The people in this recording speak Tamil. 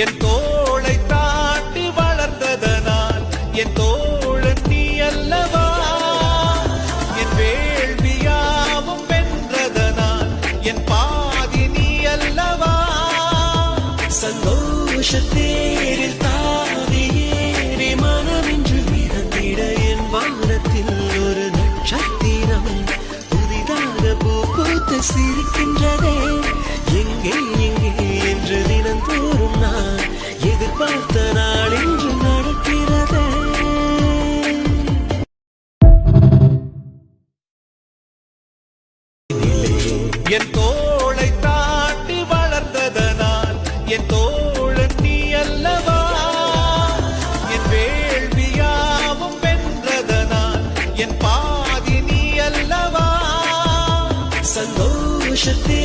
என் தோளை தாண்டி வளர்ந்ததனால் என் தோழன் நீ அல்லவா, என் வேள்வியாவும் வென்றதனால் என் பாதி நீ அல்லவா. சந்தோஷத்தேரில் தாவி ஏறி மனமின்று மிதந்திட என் வானத்தில் ஒரு நட்சத்திரம் புதிதாக பூ பூத்து சிரிக்கின்றதே. எங்கே எங்கே என்று தினந்தோறும் நான் எதிர்பார்த்த நாள் இன்று நடக்கிறதே. என் தோளை தாண்டி வளர்ந்ததனால் என் தோழன் நீ அல்லவா, என் வேள்வியாவும் வென்றதனால் என் பாதி நீ அல்லவா. சந்தோஷத்தே